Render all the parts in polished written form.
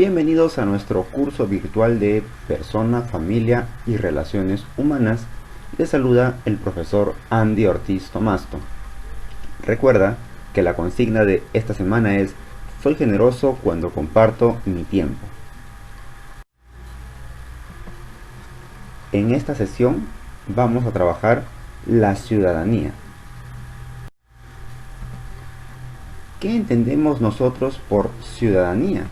Bienvenidos a nuestro curso virtual de Persona, Familia y Relaciones Humanas. Les saluda el profesor Andy Ortiz Tomasto. Recuerda que la consigna de esta semana es: soy generoso cuando comparto mi tiempo. En esta sesión vamos a trabajar la ciudadanía. ¿Qué entendemos nosotros por ciudadanía?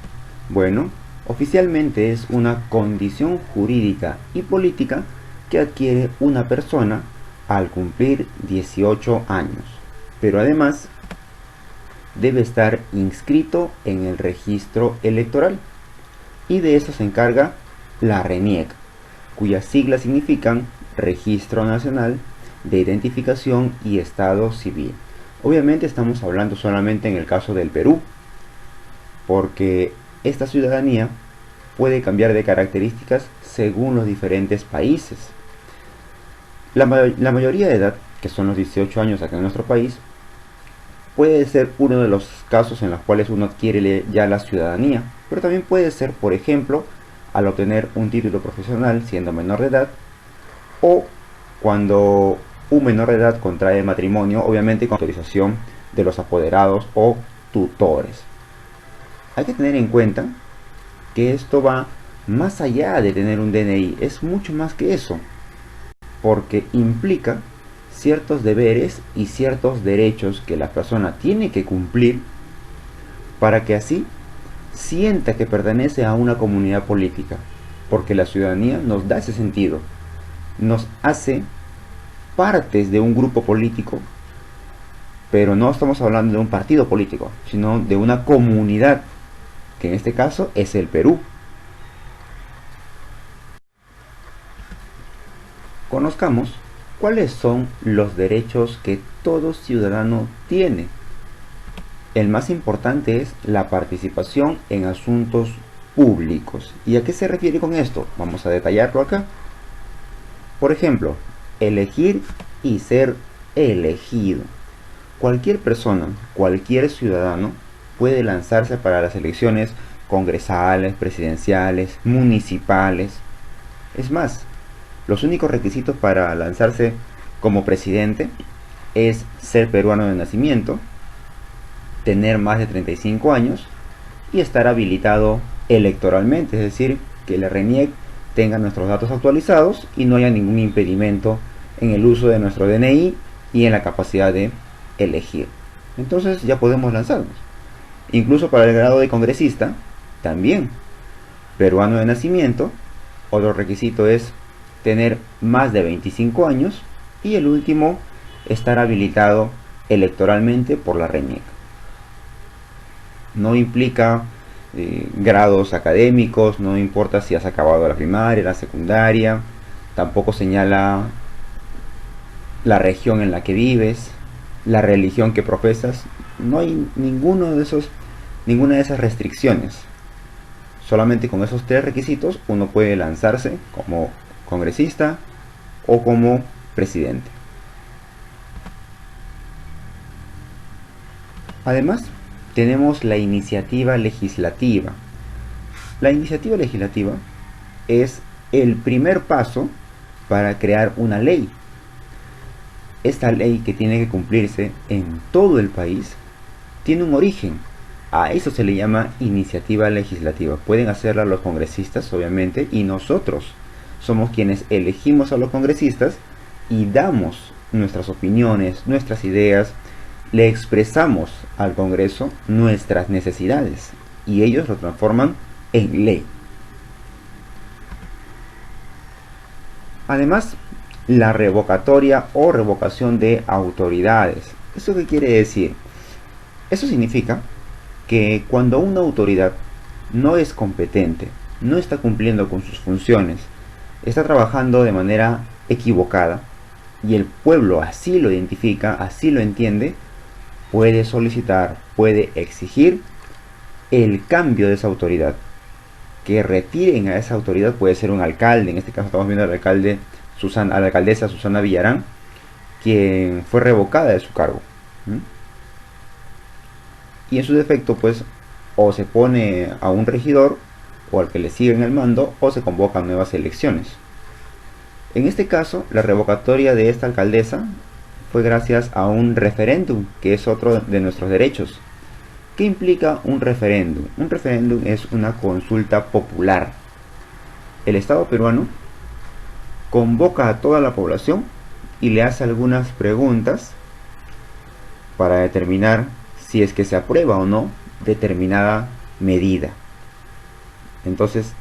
Bueno, oficialmente es una condición jurídica y política que adquiere una persona al cumplir 18 años, pero además debe estar inscrito en el registro electoral, y de eso se encarga la RENIEC, cuyas siglas significan Registro Nacional de Identificación y Estado Civil. Obviamente estamos hablando solamente en el caso del Perú, porque esta ciudadanía puede cambiar de características según los diferentes países. La mayoría de edad, que son los 18 años acá en nuestro país, puede ser uno de los casos en los cuales uno adquiere ya la ciudadanía, pero también puede ser, por ejemplo, al obtener un título profesional siendo menor de edad, o cuando un menor de edad contrae matrimonio, obviamente con autorización de los apoderados o tutores. Hay que tener en cuenta que esto va más allá de tener un DNI, es mucho más que eso, porque implica ciertos deberes y ciertos derechos que la persona tiene que cumplir para que así sienta que pertenece a una comunidad política, porque la ciudadanía nos da ese sentido, nos hace partes de un grupo político, pero no estamos hablando de un partido político, sino de una comunidad, que en este caso es el Perú. Conozcamos cuáles son los derechos que todo ciudadano tiene. El más importante es la participación en asuntos públicos. ¿Y a qué se refiere con esto? Vamos a detallarlo acá. Por ejemplo, elegir y ser elegido. Cualquier persona, cualquier ciudadano puede lanzarse para las elecciones congresales, presidenciales, municipales. Es más, los únicos requisitos para lanzarse como presidente es ser peruano de nacimiento, tener más de 35 años y estar habilitado electoralmente, es decir, que la RENIEC tenga nuestros datos actualizados y no haya ningún impedimento en el uso de nuestro DNI y en la capacidad de elegir. Entonces ya podemos lanzarnos. Incluso para el grado de congresista, también peruano de nacimiento. Otro requisito es tener más de 25 años y el último, estar habilitado electoralmente por la RENIEC. No implica grados académicos, no importa si has acabado la primaria, la secundaria, tampoco señala la región en la que vives, la religión que profesas. No hay ninguna de esas restricciones. Solamente con esos tres requisitos uno puede lanzarse como congresista o como presidente. Además, tenemos la iniciativa legislativa. La iniciativa legislativa es el primer paso para crear una ley. Esta ley, que tiene que cumplirse en todo el país, tiene un origen. A eso se le llama iniciativa legislativa. Pueden hacerla los congresistas, obviamente, y nosotros somos quienes elegimos a los congresistas y damos nuestras opiniones, nuestras ideas, le expresamos al Congreso nuestras necesidades y ellos lo transforman en ley. Además, la revocatoria o revocación de autoridades. ¿Eso qué quiere decir? Eso significa que cuando una autoridad no es competente, no está cumpliendo con sus funciones, está trabajando de manera equivocada y el pueblo así lo identifica, así lo entiende, puede solicitar, puede exigir el cambio de esa autoridad, que retiren a esa autoridad. Puede ser un alcalde, en este caso estamos viendo al alcalde a la alcaldesa Susana Villarán, quien fue revocada de su cargo. Y en su defecto, pues, o se pone a un regidor o al que le sigue en el mando, o se convocan nuevas elecciones. En este caso, la revocatoria de esta alcaldesa fue gracias a un referéndum, que es otro de nuestros derechos. ¿Qué implica un referéndum? Un referéndum es una consulta popular. El Estado peruano convoca a toda la población y le hace algunas preguntas para determinar si es que se aprueba o no determinada medida. Entonces,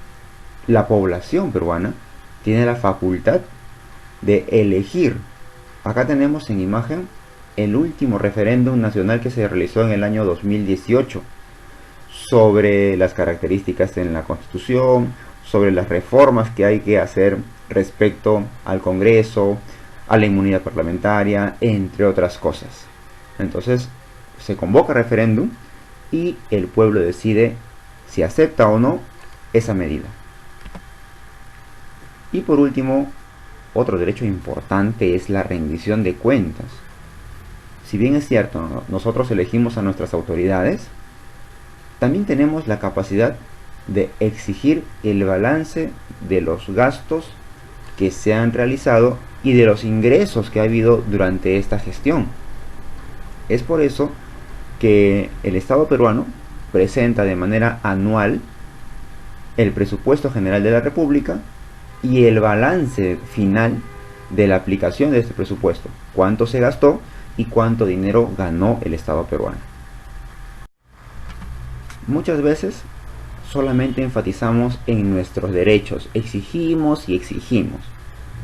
la población peruana tiene la facultad de elegir. Acá tenemos en imagen el último referéndum nacional que se realizó en el año 2018 sobre las características en la Constitución, sobre las reformas que hay que hacer respecto al Congreso, a la inmunidad parlamentaria, entre otras cosas. Entonces, se convoca referéndum y el pueblo decide si acepta o no esa medida. Y por último, otro derecho importante es la rendición de cuentas. Si bien es cierto, ¿no?, nosotros elegimos a nuestras autoridades, también tenemos la capacidad de exigir el balance de los gastos que se han realizado y de los ingresos que ha habido durante esta gestión. Es por eso que el Estado peruano presenta de manera anual el presupuesto general de la República y el balance final de la aplicación de este presupuesto, cuánto se gastó y cuánto dinero ganó el Estado peruano. Muchas veces solamente enfatizamos en nuestros derechos, exigimos y exigimos,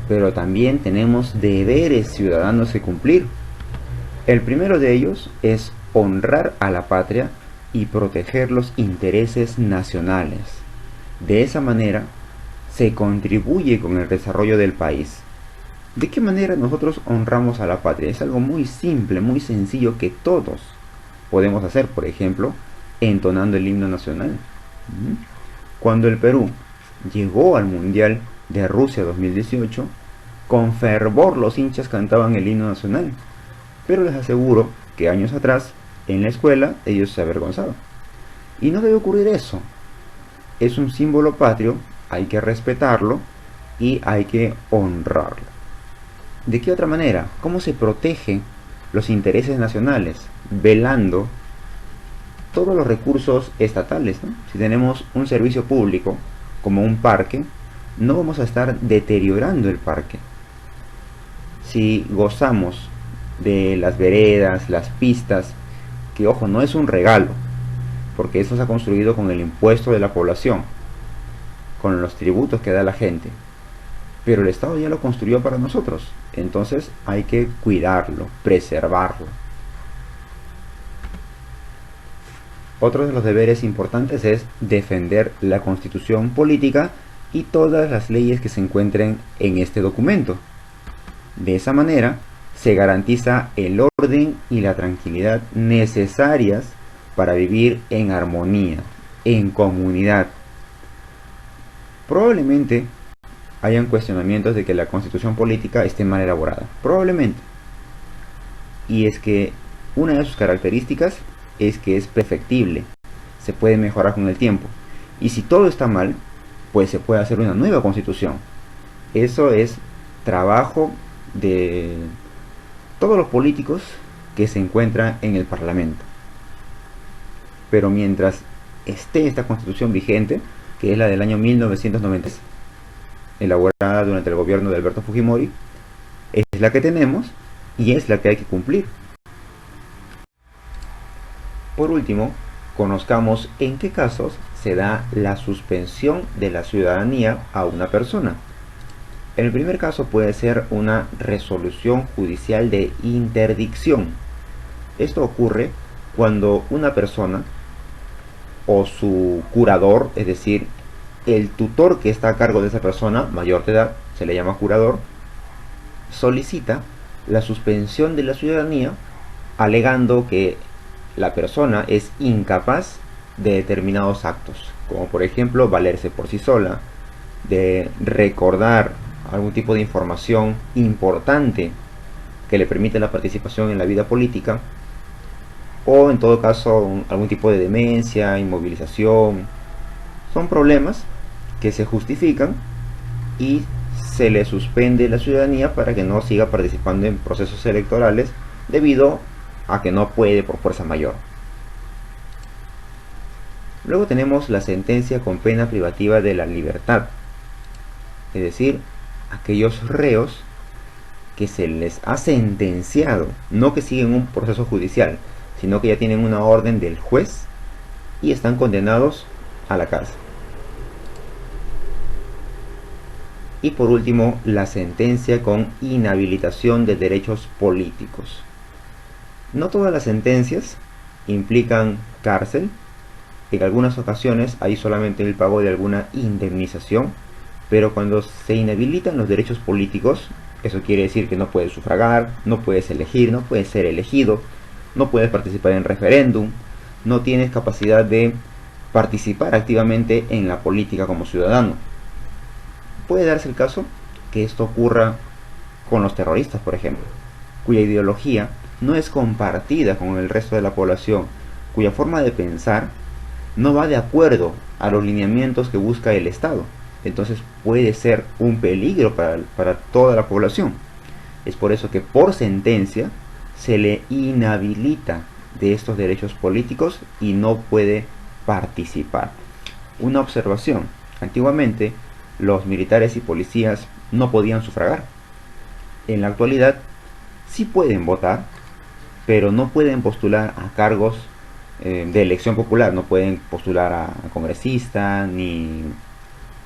pero también tenemos deberes ciudadanos que cumplir. El primero de ellos es honrar a la patria y proteger los intereses nacionales. De esa manera se contribuye con el desarrollo del país. ¿De qué manera nosotros honramos a la patria? Es algo muy simple, muy sencillo que todos podemos hacer. Por ejemplo, entonando el himno nacional. Cuando el Perú llegó al Mundial de Rusia 2018, con fervor los hinchas cantaban el himno nacional. Pero les aseguro que años atrás, en la escuela, ellos se avergonzaban. Y no debe ocurrir eso. Es un símbolo patrio, hay que respetarlo y hay que honrarlo. ¿De qué otra manera? ¿Cómo se protegen los intereses nacionales? Velando todos los recursos estatales, ¿no? Si tenemos un servicio público como un parque, no vamos a estar deteriorando el parque. Si gozamos de las veredas, las pistas, que ojo, no es un regalo, porque eso se ha construido con el impuesto de la población, con los tributos que da la gente, pero el Estado ya lo construyó para nosotros, entonces hay que cuidarlo, preservarlo. Otro de los deberes importantes es defender la Constitución política y todas las leyes que se encuentren en este documento. De esa manera se garantiza el orden y la tranquilidad necesarias para vivir en armonía, en comunidad. Probablemente hayan cuestionamientos de que la Constitución política esté mal elaborada. Probablemente. Y es que una de sus características es que es perfectible. Se puede mejorar con el tiempo. Y si todo está mal, pues se puede hacer una nueva Constitución. Eso es trabajo de todos los políticos que se encuentran en el Parlamento. Pero mientras esté esta Constitución vigente, que es la del año 1990, elaborada durante el gobierno de Alberto Fujimori, es la que tenemos y es la que hay que cumplir. Por último, conozcamos en qué casos se da la suspensión de la ciudadanía a una persona. El primer caso puede ser una resolución judicial de interdicción. Esto ocurre cuando una persona o su curador, es decir, el tutor que está a cargo de esa persona, mayor de edad, se le llama curador, solicita la suspensión de la ciudadanía alegando que la persona es incapaz de determinados actos, como por ejemplo valerse por sí sola, de recordar algún tipo de información importante que le permite la participación en la vida política, o en todo caso algún tipo de demencia, inmovilización, Son problemas que se justifican y se le suspende la ciudadanía para que no siga participando en procesos electorales debido a que no puede por fuerza mayor. Luego tenemos la sentencia con pena privativa de la libertad, es decir, aquellos reos que se les ha sentenciado, no que siguen un proceso judicial, sino que ya tienen una orden del juez y están condenados a la cárcel. Y por último, la sentencia con inhabilitación de derechos políticos. No todas las sentencias implican cárcel. En algunas ocasiones hay solamente el pago de alguna indemnización, pero cuando se inhabilitan los derechos políticos, eso quiere decir que no puedes sufragar, no puedes elegir, no puedes ser elegido, no puedes participar en referéndum, no tienes capacidad de participar activamente en la política como ciudadano. Puede darse el caso que esto ocurra con los terroristas, por ejemplo, cuya ideología no es compartida con el resto de la población, cuya forma de pensar no va de acuerdo a los lineamientos que busca el Estado. Entonces puede ser un peligro para toda la población. Es por eso que por sentencia se le inhabilita de estos derechos políticos y no puede participar. Una observación: antiguamente los militares y policías no podían sufragar. En la actualidad sí pueden votar, pero no pueden postular a cargos de elección popular. No pueden postular a congresista, ni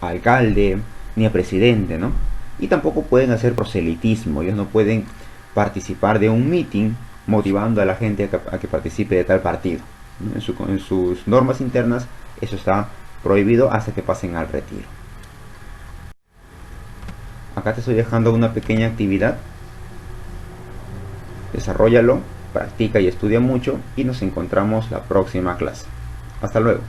a alcalde, ni a presidente, ¿no? Y tampoco pueden hacer proselitismo. Ellos no pueden participar de un meeting motivando a la gente a que participe de tal partido, ¿no? En sus normas internas eso está prohibido hasta que pasen al retiro. Acá te estoy dejando una pequeña actividad. Desarróllalo, practica y estudia mucho y nos encontramos la próxima clase. Hasta luego.